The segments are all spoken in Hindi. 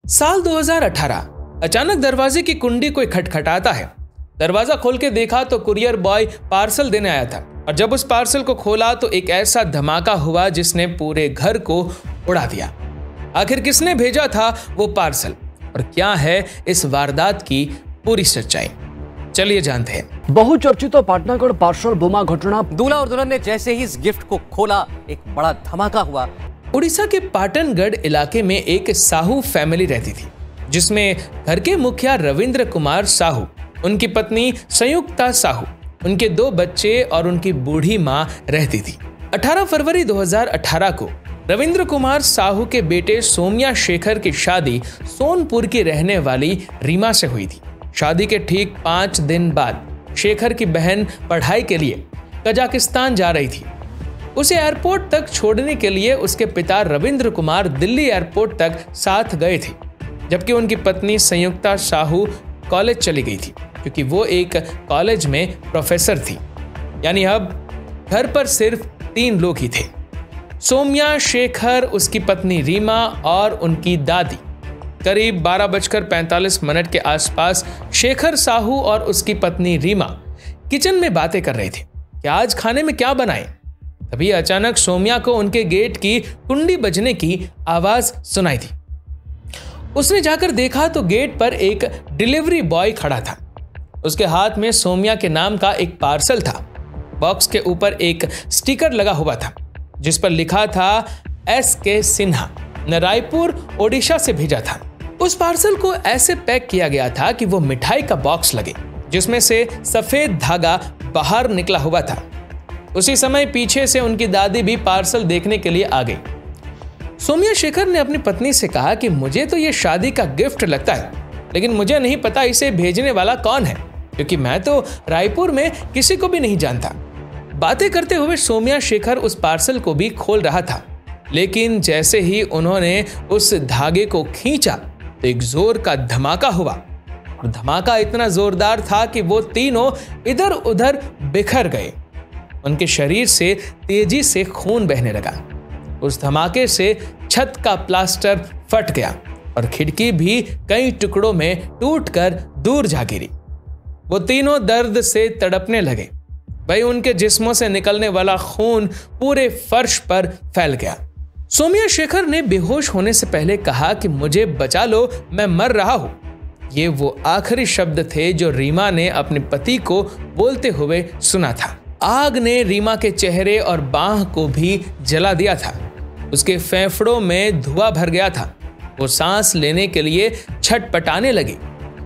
साल 2018 अचानक दरवाजे की कुंडी कोई खटखटाता है। दरवाजा खोल के देखा तो कुरियर बॉय पार्सल देने आया था और जब उस पार्सल को खोला तो एक ऐसा धमाका हुआ जिसने पूरे घर को उड़ा दिया। आखिर किसने भेजा था वो पार्सल और क्या है इस वारदात की पूरी सच्चाई, चलिए जानते हैं। बहुचर्चित पाटनागढ़ पार्सल बोमा घटना। दूल्हा और दुल्हन ने जैसे ही इस गिफ्ट को खोला एक बड़ा धमाका हुआ। उड़ीसा के पाटनगढ़ इलाके में एक साहू फैमिली रहती थी जिसमें घर के मुखिया रविंद्र कुमार साहू, उनकी पत्नी संयुक्ता साहू, उनके 2 बच्चे और उनकी बूढ़ी मां रहती थी। 18 फरवरी 2018 को रविंद्र कुमार साहू के बेटे सोम्या शेखर की शादी सोनपुर की रहने वाली रीमा से हुई थी। शादी के ठीक 5 दिन बाद शेखर की बहन पढ़ाई के लिए कजाकिस्तान जा रही थी। उसे एयरपोर्ट तक छोड़ने के लिए उसके पिता रविंद्र कुमार दिल्ली एयरपोर्ट तक साथ गए थे, जबकि उनकी पत्नी संयुक्ता साहू कॉलेज चली गई थी क्योंकि वो एक कॉलेज में प्रोफेसर थी। यानी अब घर पर सिर्फ 3 लोग ही थे, सोम्या शेखर, उसकी पत्नी रीमा और उनकी दादी। करीब 12:45 के आसपास शेखर साहू और उसकी पत्नी रीमा किचन में बातें कर रहे थे कि आज खाने में क्या बनाएं। तभी अचानक सोम्या को उनके गेट की कुंडी बजने की आवाज सुनाई थी। उसने जाकर देखा तो गेट पर एक डिलीवरी बॉय खड़ा था। उसके हाथ में सोम्या के नाम का एक पार्सल था। बॉक्स के ऊपर एक स्टिकर लगा हुआ था जिस पर लिखा था SK सिन्हा ने रायपुर ओडिशा से भेजा था। उस पार्सल को ऐसे पैक किया गया था कि वो मिठाई का बॉक्स लगे जिसमें से सफेद धागा बाहर निकला हुआ था। उसी समय पीछे से उनकी दादी भी पार्सल देखने के लिए आ गई। सोम्या शेखर ने अपनी पत्नी से कहा कि मुझे तो ये शादी का गिफ्ट लगता है, लेकिन मुझे नहीं पता इसे भेजने वाला कौन है क्योंकि मैं तो रायपुर में किसी को भी नहीं जानता। बातें करते हुए सोम्या शेखर उस पार्सल को भी खोल रहा था, लेकिन जैसे ही उन्होंने उस धागे को खींचा तो एक जोर का धमाका हुआ और धमाका इतना जोरदार था कि वो तीनों इधर उधर बिखर गए। उनके शरीर से तेजी से खून बहने लगा। उस धमाके से छत का प्लास्टर फट गया और खिड़की भी कई टुकड़ों में टूटकर दूर जा गिरी। वो तीनों दर्द से तड़पने लगे। भाई उनके जिस्मों से निकलने वाला खून पूरे फर्श पर फैल गया। सोम्या शेखर ने बेहोश होने से पहले कहा कि मुझे बचा लो, मैं मर रहा हूं। ये वो आखिरी शब्द थे जो रीमा ने अपने पति को बोलते हुए सुना था। आग ने रीमा के चेहरे और बाह को भी जला दिया था। उसके फेफड़ों में धुआं भर गया था। वो सांस लेने के लिए छटपटाने लगी,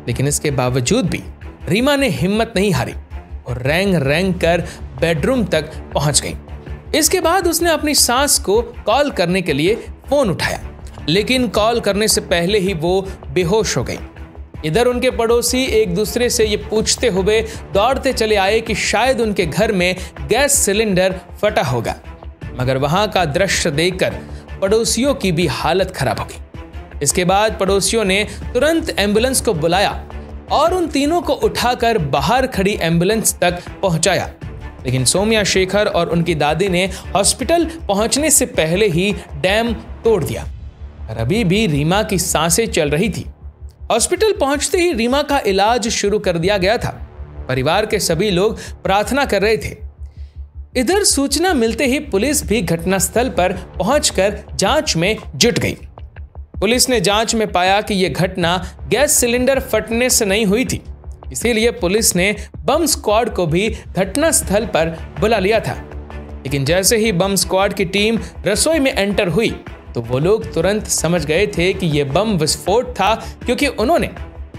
लेकिन इसके बावजूद भी रीमा ने हिम्मत नहीं हारी और रेंग रेंग कर बेडरूम तक पहुंच गई। इसके बाद उसने अपनी सास को कॉल करने के लिए फोन उठाया, लेकिन कॉल करने से पहले ही वो बेहोश हो गई। इधर उनके पड़ोसी एक दूसरे से ये पूछते हुए दौड़ते चले आए कि शायद उनके घर में गैस सिलेंडर फटा होगा, मगर वहां का दृश्य देखकर पड़ोसियों की भी हालत खराब हो गई। इसके बाद पड़ोसियों ने तुरंत एम्बुलेंस को बुलाया और उन तीनों को उठाकर बाहर खड़ी एम्बुलेंस तक पहुंचाया, लेकिन सोम्या शेखर और उनकी दादी ने हॉस्पिटल पहुंचने से पहले ही डैम तोड़ दिया और अभी भी रीमा की सांसें चल रही थी। हॉस्पिटल पहुंचते ही रीमा का इलाज शुरू कर दिया गया था। परिवार के सभी लोग प्रार्थना कर रहे थे। इधर सूचना मिलते ही पुलिस भी घटनास्थल पर पहुंचकर जांच में जुट गई। पुलिस ने जांच में पाया कि यह घटना गैस सिलेंडर फटने से नहीं हुई थी, इसीलिए पुलिस ने बम स्क्वाड को भी घटनास्थल पर बुला लिया था। लेकिन जैसे ही बम स्क्वाड की टीम रसोई में एंटर हुई तो वो लोग तुरंत समझ गए थे कि यह बम विस्फोट था, क्योंकि उन्होंने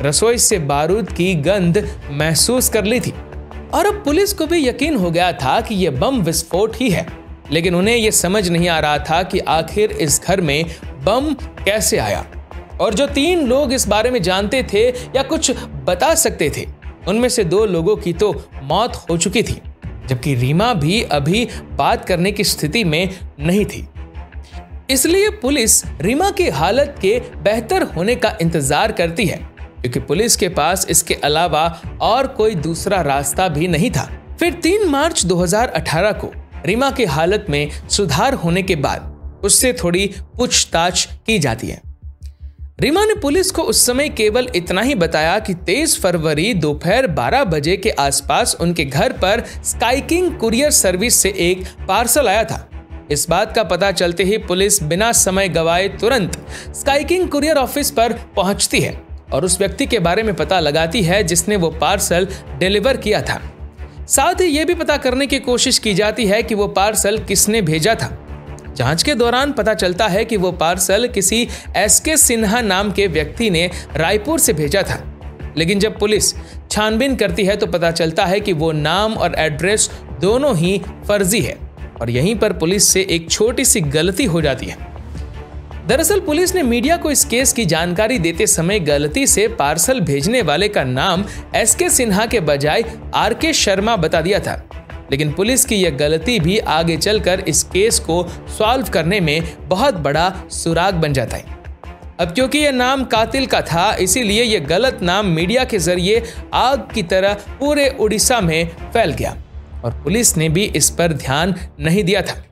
रसोई से बारूद की गंध महसूस कर ली थी। और अब पुलिस को भी यकीन हो गया था कि यह बम विस्फोट ही है, लेकिन उन्हें यह समझ नहीं आ रहा था कि आखिर इस घर में बम कैसे आया। और जो 3 लोग इस बारे में जानते थे या कुछ बता सकते थे, उनमें से 2 लोगों की तो मौत हो चुकी थी, जबकि रीमा भी अभी बात करने की स्थिति में नहीं थी। इसलिए पुलिस रीमा की हालत के बेहतर होने का इंतजार करती है, क्योंकि पुलिस के पास इसके अलावा और कोई दूसरा रास्ता भी नहीं था। फिर 3 मार्च 2018 को रीमा की हालत में सुधार होने के बाद उससे थोड़ी पूछताछ की जाती है। रीमा ने पुलिस को उस समय केवल इतना ही बताया कि 23 फरवरी दोपहर 12 बजे के आसपास उनके घर पर स्काई किंग कुरियर सर्विस से एक पार्सल आया था। इस बात का पता चलते ही पुलिस बिना समय गवाए तुरंत स्काई किंग कुरियर ऑफिस पर पहुंचती है और उस व्यक्ति के बारे में पता लगाती है जिसने वो पार्सल डिलीवर किया था। साथ ही ये भी पता करने की कोशिश की जाती है कि वो पार्सल किसने भेजा था। जांच के दौरान पता चलता है कि वो पार्सल किसी SK सिन्हा नाम के व्यक्ति ने रायपुर से भेजा था, लेकिन जब पुलिस छानबीन करती है तो पता चलता है कि वो नाम और एड्रेस दोनों ही फर्जी है और यहीं पर पुलिस से एक छोटी सी गलती हो जाती है। दरअसल पुलिस ने मीडिया को इस केस की जानकारी देते समय गलती से पार्सल भेजने वाले का नाम SK सिन्हा के बजाय RK शर्मा बता दिया था, लेकिन पुलिस की यह गलती भी आगे चलकर इस केस को सॉल्व करने में बहुत बड़ा सुराग बन जाता है। अब क्योंकि यह नाम कातिल का था, इसीलिए यह गलत नाम मीडिया के जरिए आग की तरह पूरे उड़ीसा में फैल गया और पुलिस ने भी इस पर ध्यान नहीं दिया था।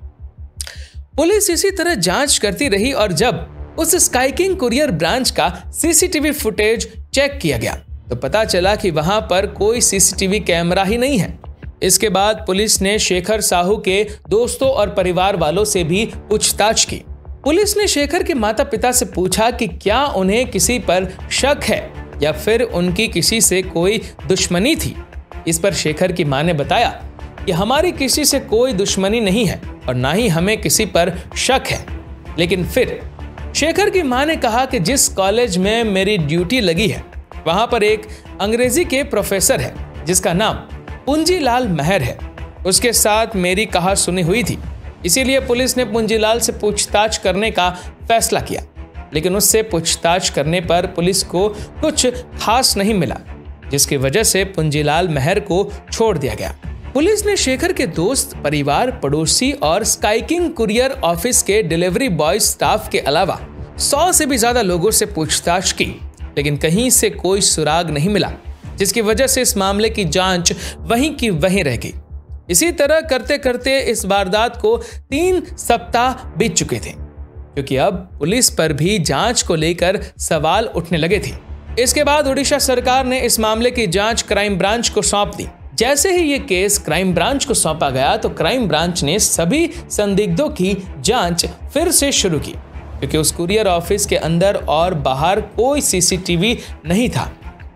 पुलिस इसी तरह जांच करती रही और जब उस स्काई किंग कुरियर ब्रांच का CCTV फुटेज चेक किया गया तो पता चला कि वहां पर कोई CCTV कैमरा ही नहीं है। इसके बाद पुलिस ने शेखर साहू के दोस्तों और परिवार वालों से भी पूछताछ की। पुलिस ने शेखर के माता पिता से पूछा कि क्या उन्हें किसी पर शक है या फिर उनकी किसी से कोई दुश्मनी थी। इस पर शेखर की मां ने बताया कि हमारी किसी से कोई दुश्मनी नहीं है और ना ही हमें किसी पर शक है। लेकिन फिर शेखर की मां ने कहा कि जिस कॉलेज में मेरी ड्यूटी लगी है वहां पर एक अंग्रेजी के प्रोफेसर है जिसका नाम पुंजीलाल महर है, उसके साथ मेरी कहा सुनी हुई थी। इसीलिए पुलिस ने पुंजीलाल से पूछताछ करने का फैसला किया, लेकिन उससे पूछताछ करने पर पुलिस को कुछ खास नहीं मिला, जिसकी वजह से पुंजीलाल महर को छोड़ दिया गया। पुलिस ने शेखर के दोस्त, परिवार, पड़ोसी और स्काई किंग कुरियर ऑफिस के डिलीवरी बॉय स्टाफ के अलावा 100 से भी ज्यादा लोगों से पूछताछ की, लेकिन कहीं से कोई सुराग नहीं मिला, जिसकी वजह से इस मामले की जांच वहीं की वहीं रह गई। इसी तरह करते करते इस वारदात को 3 सप्ताह बीत चुके थे, क्योंकि अब पुलिस पर भी जांच को लेकर सवाल उठने लगे थे। इसके बाद उड़ीसा सरकार ने इस मामले की जांच क्राइम ब्रांच को सौंप दी। जैसे ही ये केस क्राइम ब्रांच को सौंपा गया तो क्राइम ब्रांच ने सभी संदिग्धों की जांच फिर से शुरू की, क्योंकि उस कुरियर ऑफिस के अंदर और बाहर कोई CCTV नहीं था।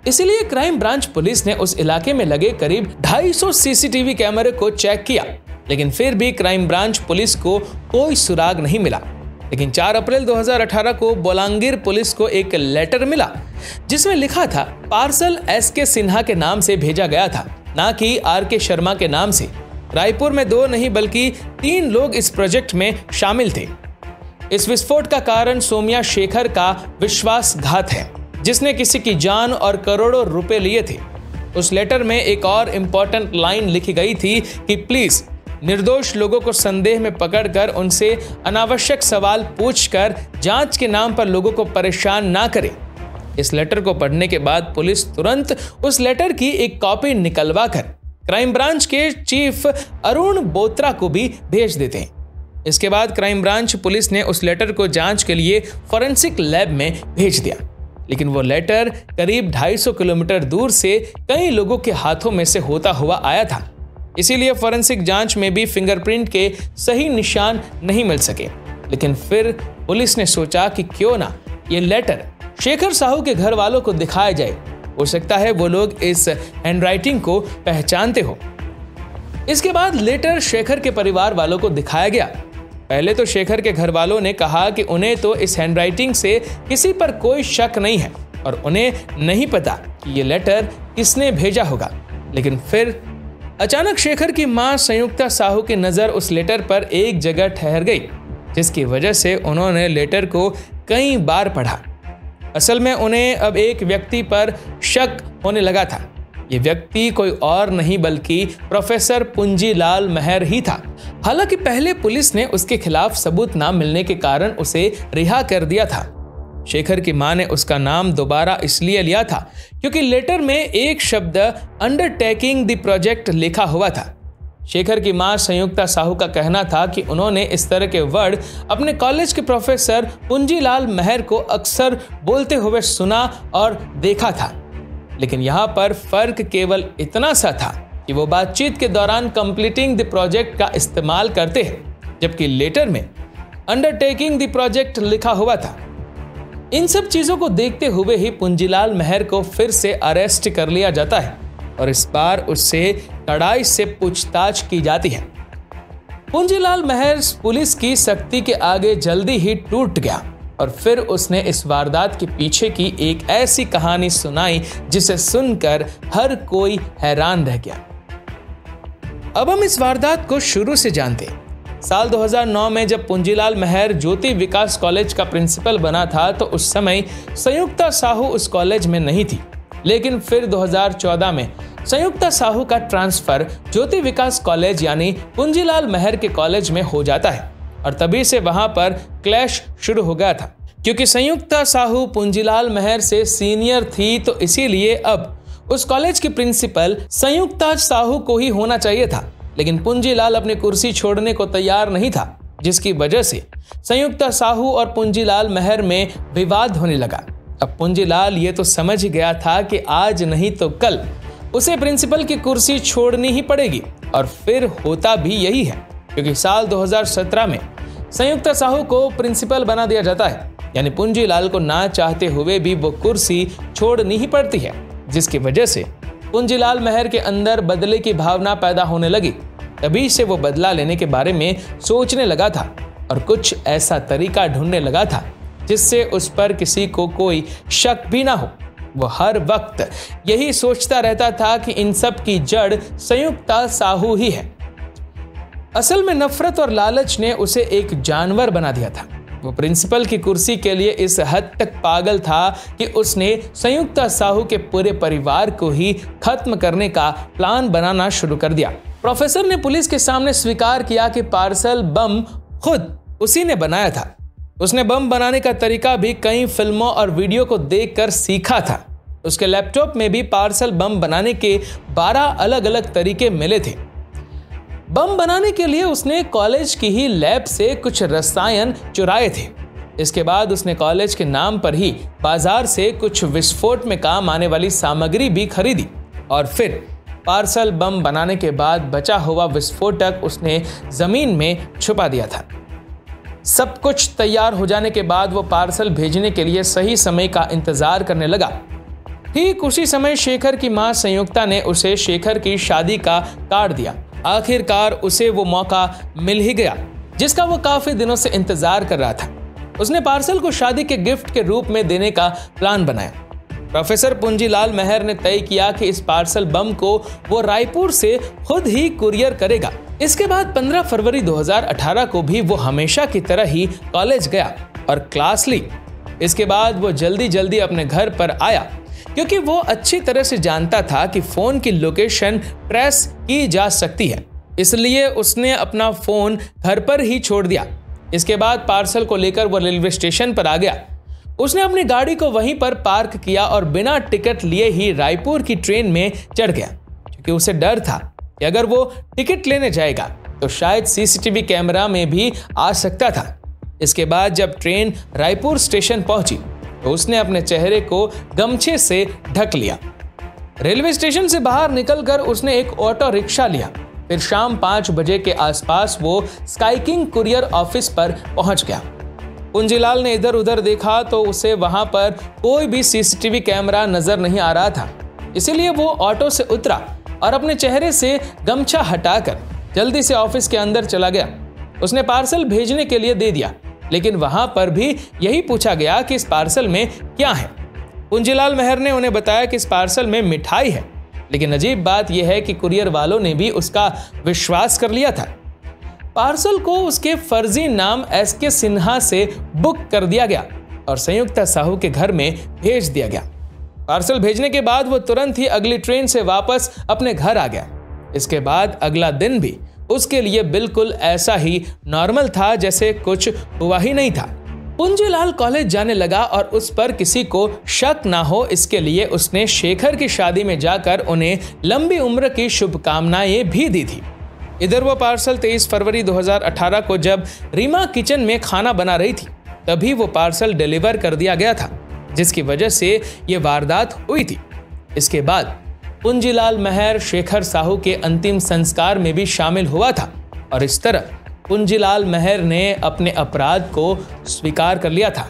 इसलिए क्राइम ब्रांच पुलिस ने उस इलाके में लगे करीब 250 CCTV कैमरे को चेक किया, लेकिन फिर भी क्राइम ब्रांच पुलिस को कोई सुराग नहीं मिला। लेकिन 4 अप्रैल 2018 को बोलांगीर पुलिस को एक लेटर मिला जिसमें लिखा था पार्सल SK सिन्हा के नाम से भेजा गया था, ना कि RK शर्मा के नाम से। रायपुर में 2 नहीं बल्कि 3 लोग इस प्रोजेक्ट में शामिल थे। इस विस्फोट का कारण सोम्या शेखर का विश्वासघात है, जिसने किसी की जान और करोड़ों रुपए लिए थे। उस लेटर में एक और इम्पोर्टेंट लाइन लिखी गई थी कि प्लीज निर्दोष लोगों को संदेह में पकड़कर उनसे अनावश्यक सवाल पूछकर जांच के नाम पर लोगों को परेशान ना करें। इस लेटर को पढ़ने के बाद पुलिस तुरंत उस लेटर की एक कॉपी निकलवा कर क्राइम ब्रांच के चीफ अरुण बोत्रा को भी भेज देते हैं। इसके बाद क्राइम ब्रांच पुलिस ने उस लेटर को जांच के लिए फॉरेंसिक लैब में भेज दिया, लेकिन वो लेटर करीब 250 किलोमीटर दूर से कई लोगों के हाथों में से होता हुआ आया था। इसीलिए फॉरेंसिक जांच में भी फिंगरप्रिंट के सही निशान नहीं मिल सके। लेकिन फिर पुलिस ने सोचा कि क्यों ना ये लेटर शेखर साहू के घर वालों को दिखाया जाए, हो सकता है वो लोग इस हैंडराइटिंग को पहचानते हो। इसके बाद लेटर शेखर के परिवार वालों को दिखाया गया। पहले तो शेखर के घर वालों ने कहा कि उन्हें तो इस हैंडराइटिंग से किसी पर कोई शक नहीं है और उन्हें नहीं पता कि ये लेटर किसने भेजा होगा। लेकिन फिर अचानक शेखर की मां संयुक्ता साहू की नज़र उस लेटर पर एक जगह ठहर गई, जिसकी वजह से उन्होंने लेटर को कई बार पढ़ा। असल में उन्हें अब एक व्यक्ति पर शक होने लगा था। ये व्यक्ति कोई और नहीं बल्कि प्रोफेसर पुंजीलाल महर ही था। हालांकि पहले पुलिस ने उसके खिलाफ सबूत ना मिलने के कारण उसे रिहा कर दिया था। शेखर की मां ने उसका नाम दोबारा इसलिए लिया था क्योंकि लेटर में एक शब्द अंडरटेकिंग द प्रोजेक्ट लिखा हुआ था। शेखर की मां संयुक्ता साहू का कहना था कि उन्होंने इस तरह के वर्ड अपने कॉलेज के प्रोफेसर पुंजीलाल महर को अक्सर बोलते हुए सुना और देखा था। लेकिन यहाँ पर फर्क केवल इतना सा था कि वो बातचीत के दौरान कंप्लीटिंग द प्रोजेक्ट का इस्तेमाल करते हैं, जबकि लेटर में अंडरटेकिंग द प्रोजेक्ट लिखा हुआ था। इन सब चीजों को देखते हुए ही पुंजीलाल महर को फिर से अरेस्ट कर लिया जाता है और इस बार उससे कड़ाई से पूछताछ की जाती है। पुंजीलाल महर पुलिस की सख्ती के आगे जल्दी ही टूट गया और फिर उसने इस वारदात के पीछे की एक ऐसी कहानी सुनाई जिसे सुनकर हर कोई हैरान रह गया। अब हम इस वारदात को शुरू से जानते हैं। साल 2009 में जब पुंजीलाल महर ज्योति विकास कॉलेज का प्रिंसिपल बना था तो उस समय संयुक्ता साहू उस कॉलेज में नहीं थी। लेकिन फिर 2014 में संयुक्ता साहू का ट्रांसफर ज्योति विकास कॉलेज यानी पुंजीलाल महर के कॉलेज में हो जाता है और तभी से वहां पर क्लैश शुरू हो गया था। क्योंकि संयुक्ता साहू पुंजीलाल महर से सीनियर थी तो इसीलिए अब उस कॉलेज की प्रिंसिपल संयुक्ता साहू को ही होना चाहिए था। लेकिन पुंजीलाल अपनी कुर्सी छोड़ने को तैयार नहीं था, जिसकी वजह से संयुक्ता साहू और पुंजीलाल महर में विवाद होने लगा। अब पुंजीलाल ये तो समझ गया था कि आज नहीं तो कल उसे प्रिंसिपल की कुर्सी छोड़नी ही पड़ेगी और फिर होता भी यही है, क्योंकि साल 2017 में संयुक्ता साहू को प्रिंसिपल बना दिया जाता है। यानी पुंजीलाल को ना चाहते हुए भी वो कुर्सी छोड़नी ही पड़ती है, जिसकी वजह से पुंजीलाल महर के अंदर बदले की भावना पैदा होने लगी। तभी से वो बदला लेने के बारे में सोचने लगा था और कुछ ऐसा तरीका ढूंढने लगा था जिससे उस पर किसी को कोई शक भी ना हो। वो हर वक्त यही सोचता रहता था कि इन सब की जड़ संयुक्ता साहू ही है। असल में नफरत और लालच ने उसे एक जानवर बना दिया था। वो प्रिंसिपल की कुर्सी के लिए इस हद तक पागल था कि उसने संयुक्ता साहू के पूरे परिवार को ही खत्म करने का प्लान बनाना शुरू कर दिया। प्रोफेसर ने पुलिस के सामने स्वीकार किया कि पार्सल बम खुद उसी ने बनाया था। उसने बम बनाने का तरीका भी कई फिल्मों और वीडियो को देखकर सीखा था। उसके लैपटॉप में भी पार्सल बम बनाने के 12 अलग अलग तरीके मिले थे। बम बनाने के लिए उसने कॉलेज की ही लैब से कुछ रसायन चुराए थे। इसके बाद उसने कॉलेज के नाम पर ही बाजार से कुछ विस्फोट में काम आने वाली सामग्री भी खरीदी और फिर पार्सल बम बनाने के बाद बचा हुआ विस्फोटक उसने जमीन में छुपा दिया था। सब कुछ तैयार हो जाने के बाद वो पार्सल भेजने के लिए सही समय का इंतजार करने लगा। ठीक उसी समय शेखर की मां संयुक्ता ने उसे शेखर की शादी का कार्ड दिया। आखिरकार उसे वो मौका मिल ही गया जिसका वो काफी दिनों से इंतजार कर रहा था। उसने पार्सल को शादी के गिफ्ट के रूप में देने का प्लान बनाया। प्रोफेसर पुंजीलाल महर ने तय किया कि इस पार्सल बम को वो रायपुर से खुद ही कुरियर करेगा। इसके बाद 15 फरवरी 2018 को भी वो हमेशा की तरह ही कॉलेज गया और क्लास ली। इसके बाद वो जल्दी जल्दी अपने घर पर आया क्योंकि वो अच्छी तरह से जानता था कि फोन की लोकेशन ट्रेस की जा सकती है, इसलिए उसने अपना फोन घर पर ही छोड़ दिया। इसके बाद पार्सल को लेकर वो रेलवे स्टेशन पर आ गया। उसने अपनी गाड़ी को वहीं पर पार्क किया और बिना टिकट लिए ही रायपुर की ट्रेन में चढ़ गया, क्योंकि उसे डर था कि अगर वो टिकट लेने जाएगा तो शायद सीसीटीवी कैमरा में भी आ सकता था। इसके बाद जब ट्रेन रायपुर स्टेशन पहुंची तो उसने अपने चेहरे को गमछे से ढक लिया। रेलवे स्टेशन से बाहर निकलकर उसने एक ऑटो रिक्शा लिया। फिर शाम 5 बजे के आसपास वो स्काई किंग कुरियर ऑफिस पर पहुंच गया। पुंजीलाल ने इधर उधर देखा तो उसे वहां पर कोई भी सीसीटीवी कैमरा नजर नहीं आ रहा था, इसीलिए वो ऑटो से उतरा और अपने चेहरे से गमछा हटाकर जल्दी से ऑफिस के अंदर चला गया। उसने पार्सल भेजने के लिए दे दिया, लेकिन वहां पर भी यही पूछा गया कि इस पार्सल में क्या है। पुंजीलाल महर ने उन्हें बताया कि इस पार्सल में मिठाई है, लेकिन अजीब बात यह है कि कुरियर वालों ने भी उसका विश्वास कर लिया था। पार्सल को उसके फर्जी नाम SK सिन्हा से बुक कर दिया गया और संयुक्ता साहू के घर में भेज दिया गया। पार्सल भेजने के बाद वो तुरंत ही अगली ट्रेन से वापस अपने घर आ गया। इसके बाद अगला दिन भी उसके लिए बिल्कुल ऐसा ही नॉर्मल था जैसे कुछ हुआ ही नहीं था। पुंजीलाल कॉलेज जाने लगा और उस पर किसी को शक ना हो इसके लिए उसने शेखर की शादी में जाकर उन्हें लंबी उम्र की शुभकामनाएं भी दी थी। इधर वो पार्सल 23 फरवरी 2018 को जब रीमा किचन में खाना बना रही थी तभी वो पार्सल डिलीवर कर दिया गया था, जिसकी वजह से ये वारदात हुई थी। इसके बाद पुंजीलाल महर शेखर साहू के अंतिम संस्कार में भी शामिल हुआ था और इस तरह पुंजीलाल महर ने अपने अपराध को स्वीकार कर लिया था।